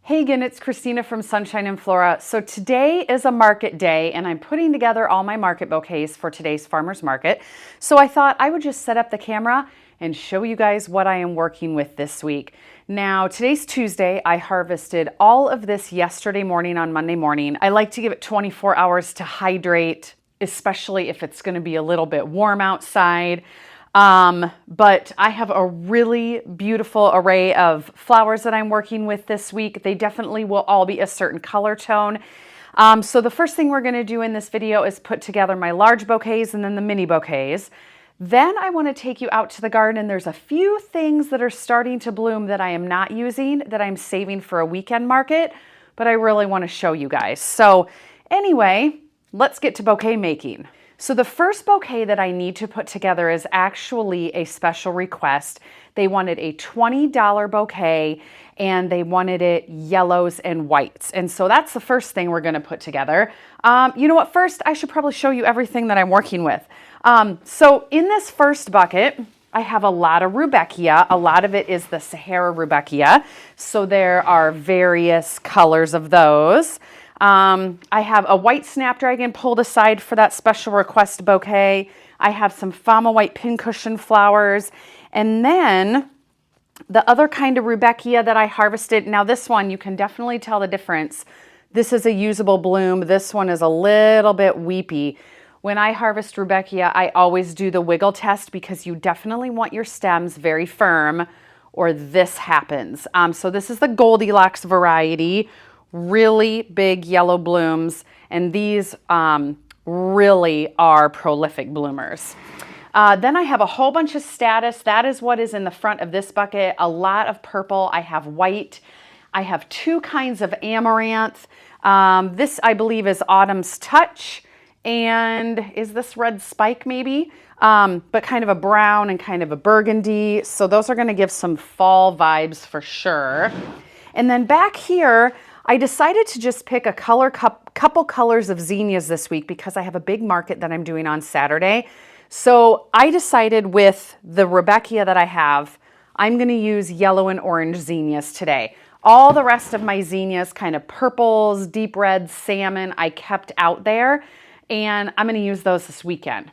Hey again, it's Christina from Sunshine and Flora. So today is a market day and I'm putting together all my market bouquets for today's farmer's market. So I thought I would just set up the camera and show you guys what I am working with this week. Now, today's Tuesday. I harvested all of this yesterday morning on Monday morning. I like to give it 24 hours to hydrate, especially if it's going to be a little bit warm outside. But I have a really beautiful array of flowers that I'm working with this week. They definitely will all be a certain color tone. So the first thing we're going to do in this video is put together my large bouquets and then the mini bouquets. Then I want to take you out to the garden, and there's a few things that are starting to bloom that I am not using, that I'm saving for a weekend market, but I really want to show you guys. So anyway, let's get to bouquet making. So the first bouquet that I need to put together is actually a special request. They wanted a $20 bouquet and they wanted it yellows and whites. And so that's the first thing we're going to put together. You know what? First, I should probably show you everything that I'm working with. So in this first bucket, I have a lot of rudbeckia. A lot of it is the Sahara rudbeckia. So there are various colors of those. I have a white snapdragon pulled aside for that special request bouquet. I have some Fama white pincushion flowers. And then the other kind of rudbeckia that I harvested, now this one, you can definitely tell the difference. This is a usable bloom. This one is a little bit weepy. When I harvest rudbeckia, I always do the wiggle test because you definitely want your stems very firm or this happens. So this is the Goldilocks variety. Really big yellow blooms, and these really are prolific bloomers. Then I have a whole bunch of status. That is what is in the front of this bucket. A lot of purple. I have white. I have two kinds of amaranth. This, I believe, is Autumn's Touch. And is this Red Spike maybe? But kind of a brown and kind of a burgundy. So those are going to give some fall vibes for sure. And then back here, I decided to just pick a couple colors of zinnias this week because I have a big market that I'm doing on Saturday. So I decided with the rudbeckia that I have, I'm going to use yellow and orange zinnias today. All the rest of my zinnias, kind of purples, deep reds, salmon, I kept out there, and I'm going to use those this weekend.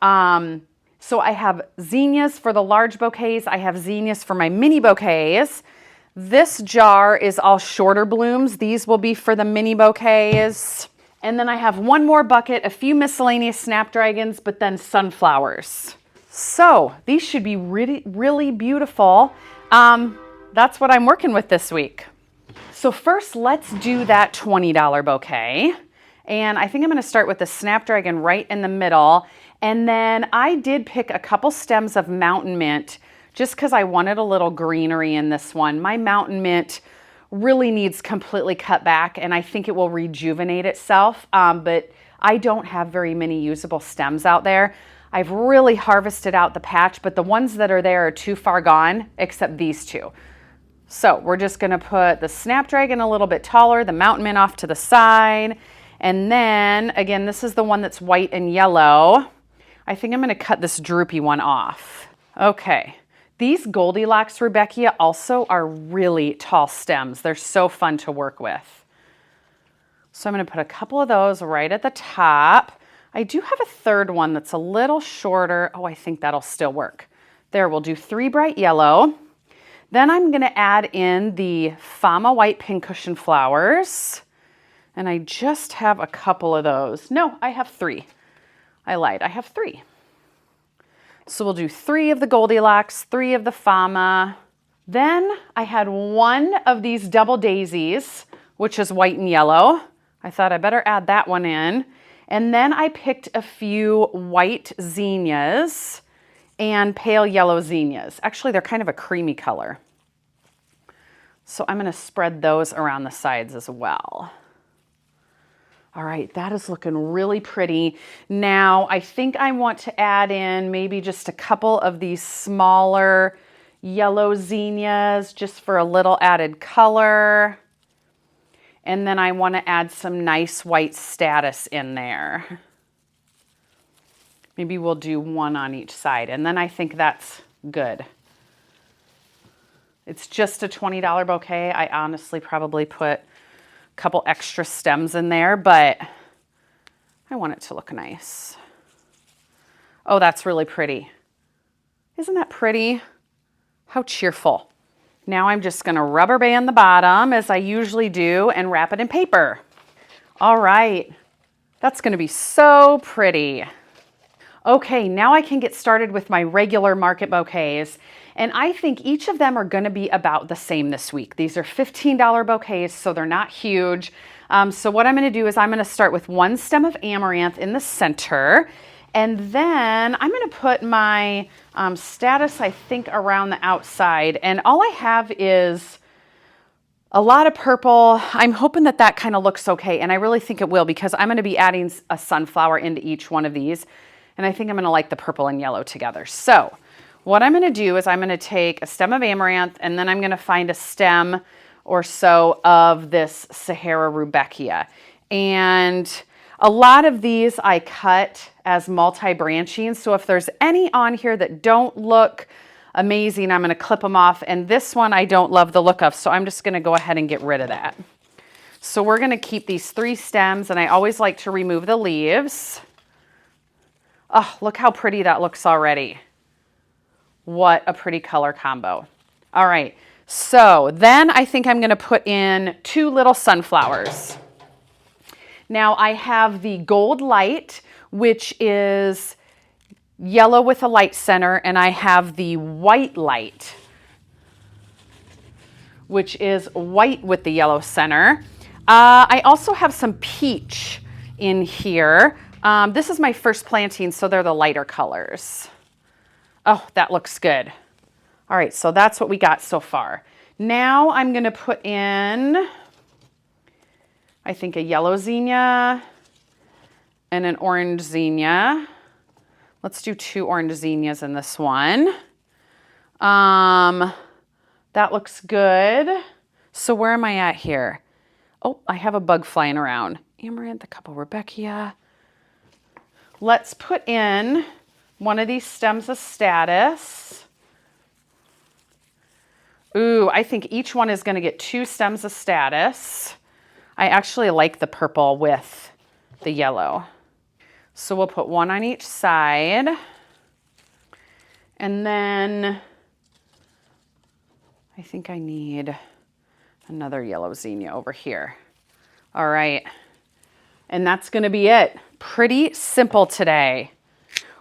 So I have zinnias for the large bouquets. I have zinnias for my mini bouquets. This jar is all shorter blooms. These will be for the mini bouquets. And then I have one more bucket, a few miscellaneous snapdragons, but then sunflowers. So these should be really, really beautiful. That's what I'm working with this week. So first, let's do that $20 bouquet. And I think I'm going to start with the snapdragon right in the middle. And then I did pick a couple stems of mountain mint just because I wanted a little greenery in this one. My mountain mint really needs completely cut back, and I think it will rejuvenate itself, but I don't have very many usable stems out there. I've really harvested out the patch, but the ones that are there are too far gone, except these two. So we're just gonna put the snapdragon a little bit taller, the mountain mint off to the side, and then, again, this is the one that's white and yellow. I think I'm gonna cut this droopy one off. Okay. These Goldilocks rudbeckia also are really tall stems. They're so fun to work with. So I'm going to put a couple of those right at the top. I do have a third one that's a little shorter. Oh, I think that'll still work. There, we'll do 3 bright yellow. Then I'm going to add in the Fama white pincushion flowers. And I just have a couple of those. No, I have 3. I lied. I have 3. So we'll do 3 of the Goldilocks, 3 of the Fama. Then I had one of these double daisies, which is white and yellow. I thought I better add that one in. And then I picked a few white zinnias and pale yellow zinnias. Actually, they're kind of a creamy color. So I'm going to spread those around the sides as well. All right, that is looking really pretty. Now, I think I want to add in maybe just a couple of these smaller yellow zinnias just for a little added color. And then I want to add some nice white status in there. Maybe we'll do one on each side, and then I think that's good. It's just a $20 bouquet. I honestly probably put a couple extra stems in there, but I want it to look nice. Oh, that's really pretty. Isn't that pretty? How cheerful. Now I'm just gonna rubber band the bottom as I usually do and wrap it in paper. All right, that's gonna be so pretty. Okay, now I can get started with my regular market bouquets, and I think each of them are gonna be about the same this week. These are $15 bouquets, so they're not huge. So what I'm gonna do is I'm gonna start with one stem of amaranth in the center, and then I'm gonna put my status, I think, around the outside, and all I have is a lot of purple. I'm hoping that that kind of looks okay, and I really think it will because I'm gonna be adding a sunflower into each one of these. And I think I'm gonna like the purple and yellow together. So what I'm gonna do is I'm gonna take a stem of amaranth and then I'm gonna find a stem or so of this Sahara Rudbeckia. And a lot of these I cut as multi-branching. So if there's any on here that don't look amazing, I'm gonna clip them off. And this one I don't love the look of, so I'm just gonna go ahead and get rid of that. So we're gonna keep these 3 stems, and I always like to remove the leaves. Oh, look how pretty that looks already. What a pretty color combo. All right, so then I think I'm gonna put in 2 little sunflowers. Now I have the Gold Light, which is yellow with a light center, and I have the White Light, which is white with the yellow center. I also have some peach in here. This is my first planting, so they're the lighter colors. Oh, that looks good. All right, so that's what we got so far. Now I'm gonna put in, I think, a yellow zinnia and an orange zinnia. Let's do 2 orange zinnias in this one. That looks good. So where am I at here? Oh, I have a bug flying around. Amaranth, a couple Rudbeckia. Let's put in one of these stems of status. Ooh, I think each one is gonna get 2 stems of status. I actually like the purple with the yellow. So we'll put 1 on each side. And then I think I need another yellow zinnia over here. All right, and that's gonna be it. Pretty simple today.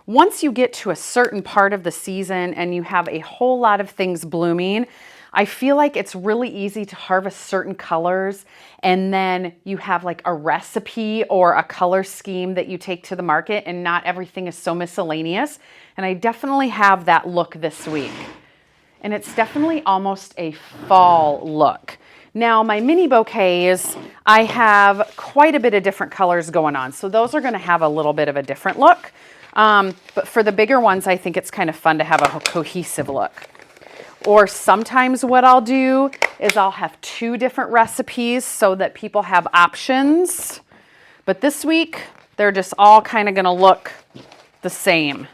Once you get to a certain part of the season and you have a whole lot of things blooming, I feel like it's really easy to harvest certain colors, and then you have like a recipe or a color scheme that you take to the market, and not everything is so miscellaneous. And I definitely have that look this week. And it's definitely almost a fall look. Now my mini bouquets, I have quite a bit of different colors going on. So those are gonna have a little bit of a different look. But for the bigger ones, I think it's kind of fun to have a cohesive look. Or sometimes what I'll do is I'll have 2 different recipes so that people have options. But this week, they're just all kind of gonna look the same,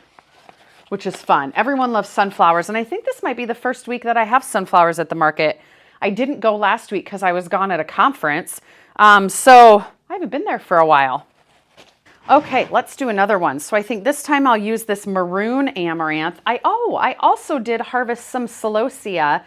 which is fun. Everyone loves sunflowers, and I think this might be the first week that I have sunflowers at the market. I didn't go last week because I was gone at a conference, so I haven't been there for a while. Okay, let's do another one. So I think this time I'll use this maroon amaranth. I also did harvest some celosia.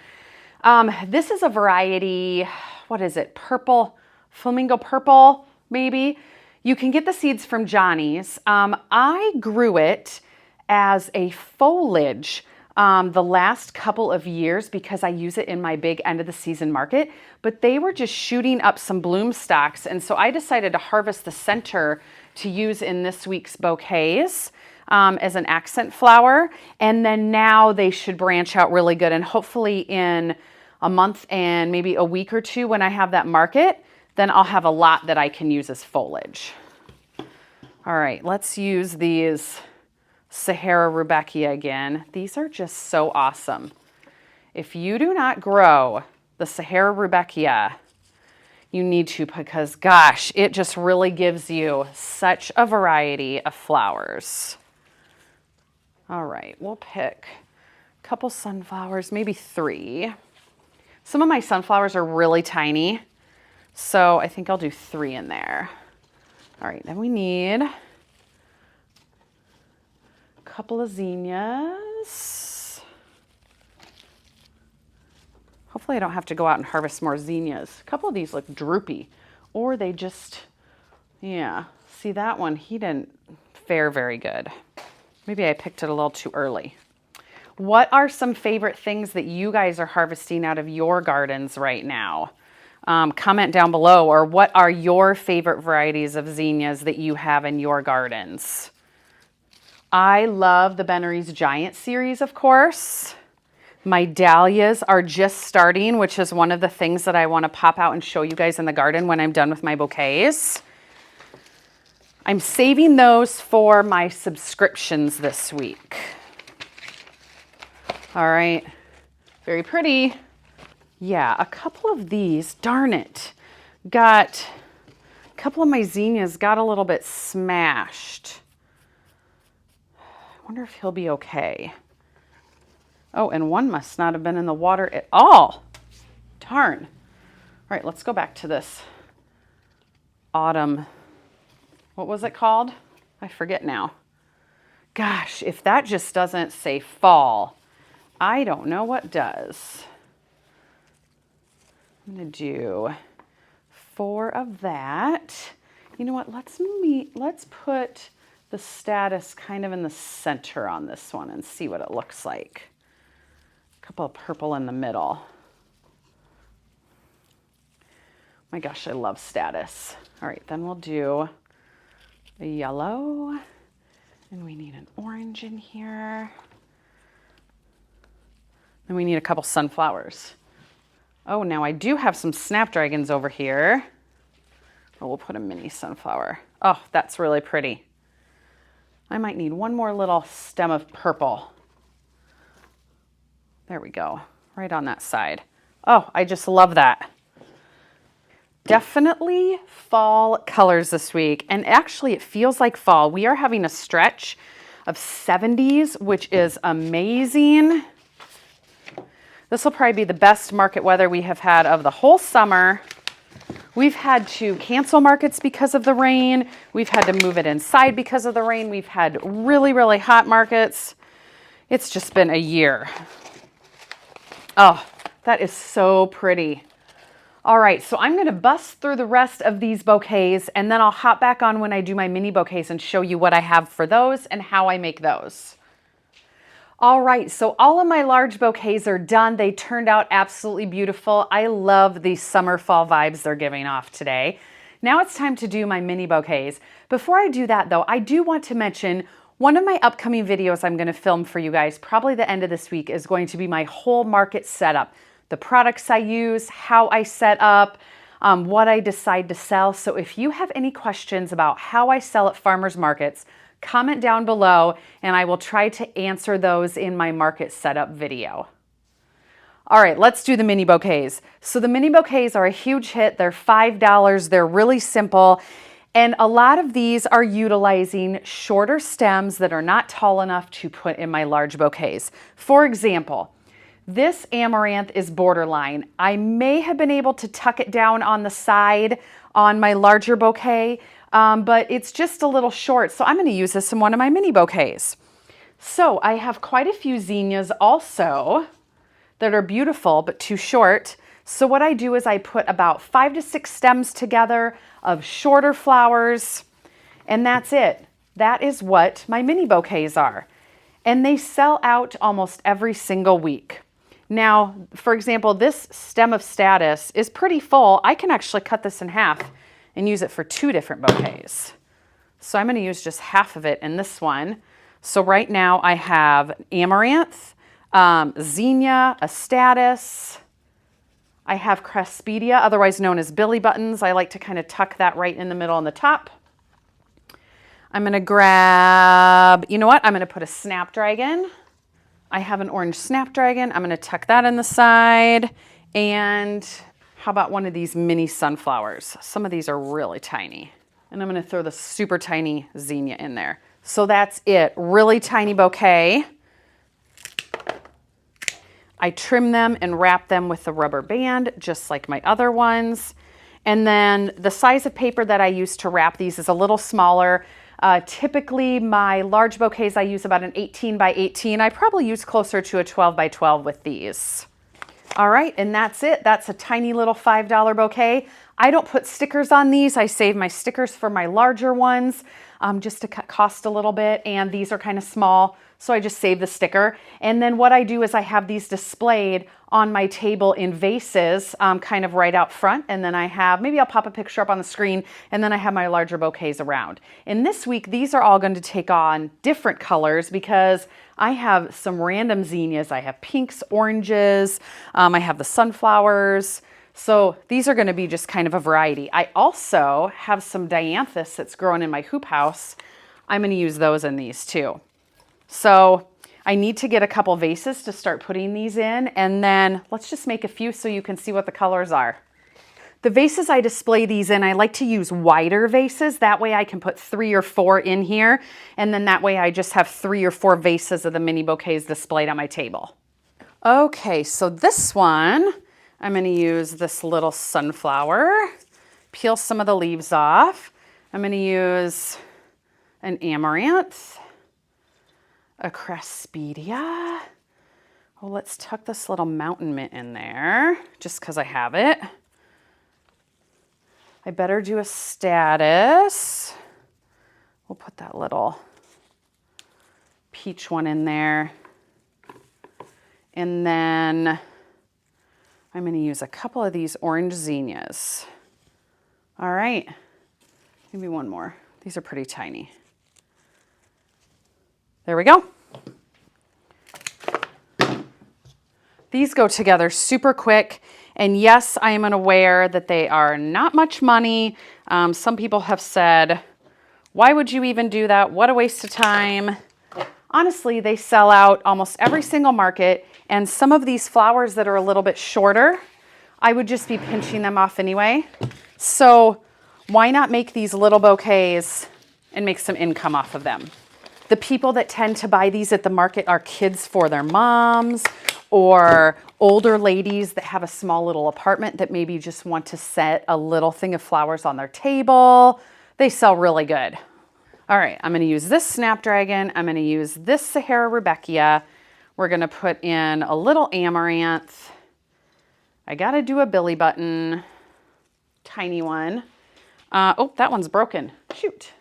This is a variety, what is it? Purple, flamingo purple, maybe. You can get the seeds from Johnny's. I grew it as a foliage the last couple of years because I use it in my big end of the season market, but they were just shooting up some bloom stalks. And so I decided to harvest the center to use in this week's bouquets as an accent flower. And then now they should branch out really good. And hopefully in a month and maybe a week or 2 when I have that market, then I'll have a lot that I can use as foliage. All right, let's use these Sahara Rudbeckia again. These are just so awesome. If you do not grow the Sahara Rudbeckia, you need to, because gosh, it just really gives you such a variety of flowers. All right, we'll pick a couple sunflowers, maybe 3. Some of my sunflowers are really tiny, so I think I'll do 3 in there. All right, then we need a couple of zinnias. Hopefully I don't have to go out and harvest more zinnias. A couple of these look droopy, or they just, yeah. See that one, he didn't fare very good. Maybe I picked it a little too early. What are some favorite things that you guys are harvesting out of your gardens right now? Comment down below, or what are your favorite varieties of zinnias that you have in your gardens? I love the Bennery's Giant series, of course. My dahlias are just starting, which is one of the things that I want to pop out and show you guys in the garden when I'm done with my bouquets. I'm saving those for my subscriptions this week. All right, very pretty. Yeah, a couple of these, darn it, a couple of my zinnias got a little bit smashed. I wonder if he'll be okay. Oh, and one must not have been in the water at all. Darn. All right, let's go back to this autumn. What was it called? I forget now. Gosh, if that just doesn't say fall, I don't know what does. I'm gonna do 4 of that. You know what, let's put the status kind of in the center on this one and see what it looks like. A couple of purple in the middle. My gosh, I love status. All right, then we'll do a yellow, and we need an orange in here. Then we need a couple sunflowers. Oh, now I do have some snapdragons over here. Oh, we'll put a mini sunflower. Oh, that's really pretty. I might need one more little stem of purple. There we go, right on that side. Oh, I just love that. Definitely fall colors this week. And actually it feels like fall. We are having a stretch of 70s, which is amazing. This will probably be the best market weather we have had of the whole summer. We've had to cancel markets because of the rain. We've had to move it inside because of the rain. We've had really, really hot markets. It's just been a year. Oh, that is so pretty. All right, so I'm gonna bust through the rest of these bouquets, and then I'll hop back on when I do my mini bouquets and show you what I have for those and how I make those. All right, so all of my large bouquets are done. They turned out absolutely beautiful. I love these summer fall vibes they're giving off today. Now it's time to do my mini bouquets. Before I do that though, I do want to mention one of my upcoming videos I'm gonna film for you guys, probably the end of this week, is going to be my whole market setup. The products I use, how I set up, what I decide to sell. So if you have any questions about how I sell at farmers markets, comment down below and I will try to answer those in my market setup video. All right, let's do the mini bouquets. So the mini bouquets are a huge hit. They're $5. They're really simple. And a lot of these are utilizing shorter stems that are not tall enough to put in my large bouquets. For example, this amaranth is borderline. I may have been able to tuck it down on the side on my larger bouquet, but it's just a little short. So I'm going to use this in one of my mini bouquets. So I have quite a few zinnias also that are beautiful, but too short. So what I do is I put about 5 to 6 stems together of shorter flowers, and that's it. That is what my mini bouquets are. And they sell out almost every single week. Now, for example, this stem of status is pretty full. I can actually cut this in half and use it for 2 different bouquets. So I'm going to use just half of it in this one. So right now I have amaranth, zinnia, a status. I have craspedia, otherwise known as billy buttons. I like to kind of tuck that right in the middle on the top. I'm going to grab, you know what? I'm going to put a snapdragon. I have an orange snapdragon. I'm going to tuck that in the side. And how about one of these mini sunflowers? Some of these are really tiny. And I'm going to throw the super tiny zinnia in there. So that's it. Really tiny bouquet. I trim them and wrap them with a rubber band, just like my other ones. And then the size of paper that I use to wrap these is a little smaller. Typically my large bouquets, I use about an 18 by 18. I probably use closer to a 12 by 12 with these. All right, and that's it. That's a tiny little $5 bouquet. I don't put stickers on these. I save my stickers for my larger ones just to cut cost a little bit. And these are kind of small, so I just save the sticker. And then what I do is I have these displayed on my table in vases, kind of right out front. And then I have, maybe I'll pop a picture up on the screen, and then I have my larger bouquets around. And this week, these are all going to take on different colors because I have some random zinnias. I have pinks, oranges, I have the sunflowers. So these are going to be just kind of a variety. I also have some dianthus that's growing in my hoop house. I'm going to use those in these too. So I need to get a couple vases to start putting these in, and then let's just make a few so you can see what the colors are. The vases I display these in, I like to use wider vases. That way I can put 3 or 4 in here, and then that way I just have 3 or 4 vases of the mini bouquets displayed on my table. Okay, so this one, I'm going to use this little sunflower, peel some of the leaves off. I'm going to use an amaranth, a craspedia. Oh, let's tuck this little mountain mint in there just because I have it. I better do a status. We'll put that little peach one in there. And then I'm going to use a couple of these orange zinnias. All right, maybe one more. These are pretty tiny. There we go. These go together super quick. And yes, I am aware that they are not much money. Some people have said, why would you even do that? What a waste of time. Honestly, they sell out almost every single market. And some of these flowers that are a little bit shorter, I would just be pinching them off anyway. So why not make these little bouquets and make some income off of them? The people that tend to buy these at the market are kids for their moms or older ladies that have a small little apartment that maybe just want to set a little thing of flowers on their table. They sell really good. All right, I'm going to use this snapdragon. I'm going to use this Sahara Rudbeckia. We're going to put in a little amaranth. I got to do a billy button, tiny one. Oh, that one's broken. Shoot.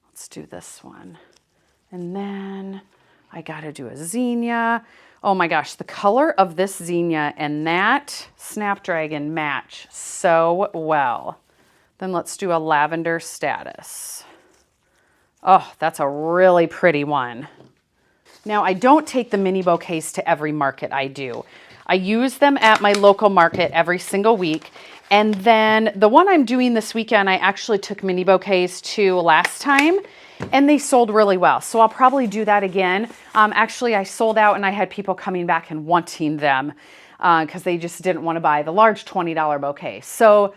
Let's do this one. And then I got to do a zinnia. Oh my gosh, the color of this zinnia and that snapdragon match so well. Then let's do a lavender status. Oh, that's a really pretty one. Now, I don't take the mini bouquets to every market I do. I use them at my local market every single week. And then the one I'm doing this weekend, I actually took mini bouquets to last time, and they sold really well. So I'll probably do that again. Actually, I sold out and I had people coming back and wanting them because they just didn't want to buy the large $20 bouquet. So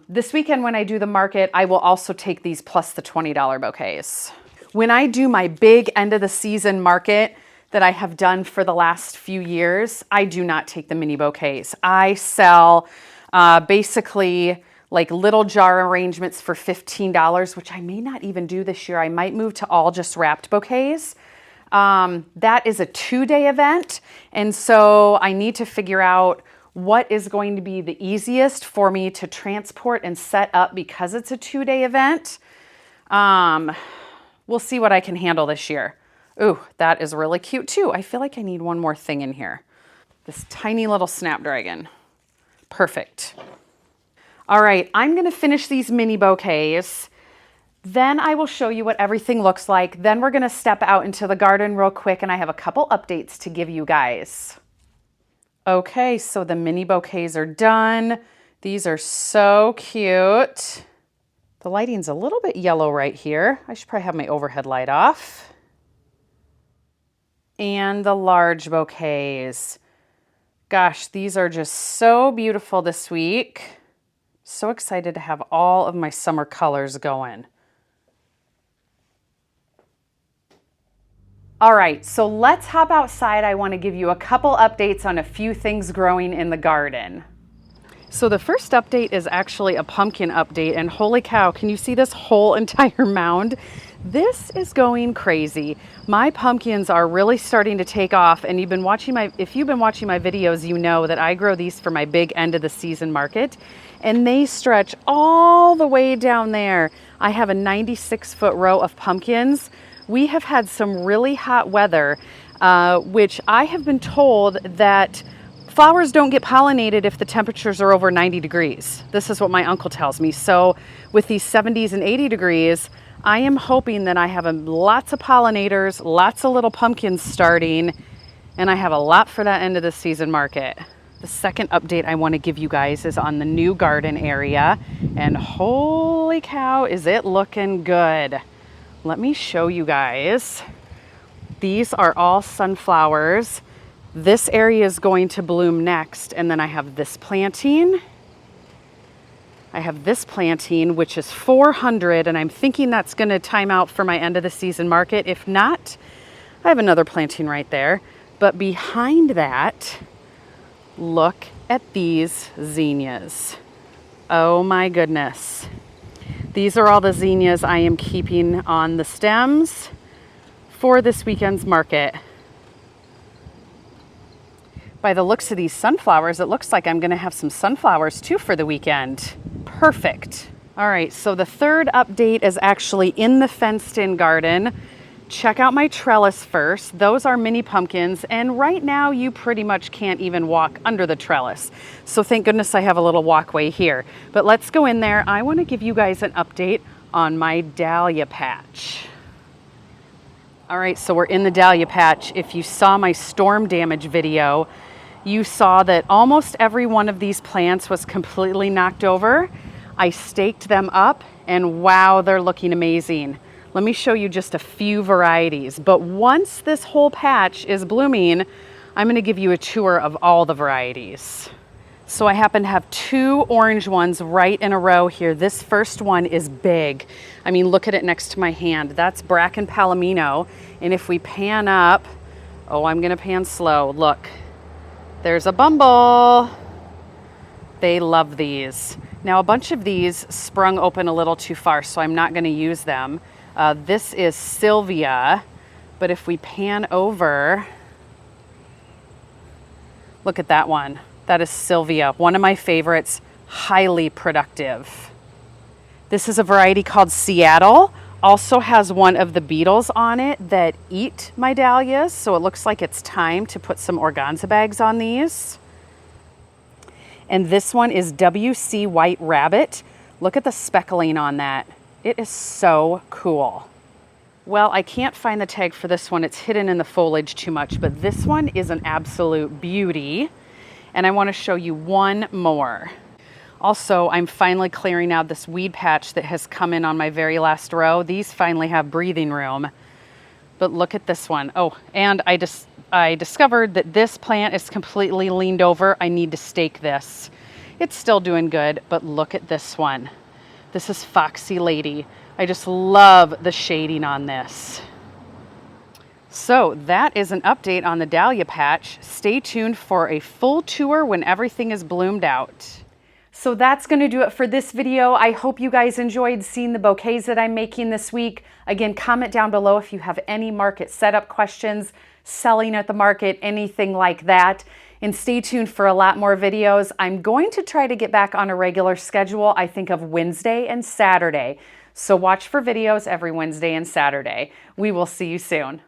this weekend when I do the market, I will also take these plus the $20 bouquets. When I do my big end of the season market that I have done for the last few years, I do not take the mini bouquets. I sell basically like little jar arrangements for $15, which I may not even do this year. I might move to all just wrapped bouquets. That is a 2-day event. And so I need to figure out what is going to be the easiest for me to transport and set up because it's a 2-day event. We'll see what I can handle this year. Ooh, that is really cute too. I feel like I need one more thing in here. This tiny little snapdragon. Perfect. All right, I'm going to finish these mini bouquets. Then I will show you what everything looks like. Then we're going to step out into the garden real quick, and I have a couple updates to give you guys. Okay, so the mini bouquets are done. These are so cute. The lighting's a little bit yellow right here. I should probably have my overhead light off. And the large bouquets. Gosh, these are just so beautiful this week. So excited to have all of my summer colors going. All right, so let's hop outside. I want to give you a couple updates on a few things growing in the garden. So the first update is actually a pumpkin update, and holy cow, can you see this whole entire mound? This is going crazy. My pumpkins are really starting to take off, and if you've been watching my videos, you know that I grow these for my big end of the season market, and they stretch all the way down there. I have a 96-foot row of pumpkins. We have had some really hot weather, which I have been told that flowers don't get pollinated if the temperatures are over 90 degrees. This is what my uncle tells me. So with these 70s and 80 degrees, I am hoping that I have lots of pollinators, lots of little pumpkins starting, and I have a lot for that end of the season market. The second update I want to give you guys is on the new garden area, and holy cow, is it looking good. Let me show you guys. These are all sunflowers. This area is going to bloom next, and then I have this planting. I have this planting, which is 400, and I'm thinking that's going to time out for my end of the season market. If not, I have another planting right there. But behind that, look at these zinnias. Oh my goodness. These are all the zinnias I am keeping on the stems for this weekend's market. By the looks of these sunflowers, it looks like I'm going to have some sunflowers too for the weekend. Perfect. All right, so the third update is actually in the fenced-in garden. Check out my trellis first. Those are mini pumpkins, and right now you pretty much can't even walk under the trellis. So thank goodness I have a little walkway here. But let's go in there. I want to give you guys an update on my dahlia patch. All right, so we're in the dahlia patch. If you saw my storm damage video, you saw that almost every one of these plants was completely knocked over. I staked them up, and wow, they're looking amazing. Let me show you just a few varieties, but once this whole patch is blooming, I'm going to give you a tour of all the varieties. So I happen to have two orange ones right in a row here. This first one is big. I mean, look at it next to my hand. That's Bracken Palomino, and if we pan up, oh, I'm going to pan slow. Look, there's a bumble. They love these. Now, a bunch of these sprung open a little too far, so I'm not going to use them. This is Sylvia, but if we pan over, look at that one. That is Sylvia, one of my favorites, highly productive. This is a variety called Seattle. Also has one of the beetles on it that eat my dahlias, so it looks like it's time to put some organza bags on these. And this one is WC White Rabbit. Look at the speckling on that. It is so cool. Well, I can't find the tag for this one. It's hidden in the foliage too much, but this one is an absolute beauty. And I want to show you one more. Also, I'm finally clearing out this weed patch that has come in on my very last row. These finally have breathing room. But look at this one. Oh, and I discovered that this plant is completely leaned over. I need to stake this. It's still doing good, but look at this one. This is Foxy Lady. I just love the shading on this. So that is an update on the dahlia patch. Stay tuned for a full tour when everything is bloomed out. So that's going to do it for this video. I hope you guys enjoyed seeing the bouquets that I'm making this week. Again, comment down below if you have any market setup questions, selling at the market, anything like that. And stay tuned for a lot more videos. I'm going to try to get back on a regular schedule, I think of Wednesday and Saturday. So watch for videos every Wednesday and Saturday. We will see you soon.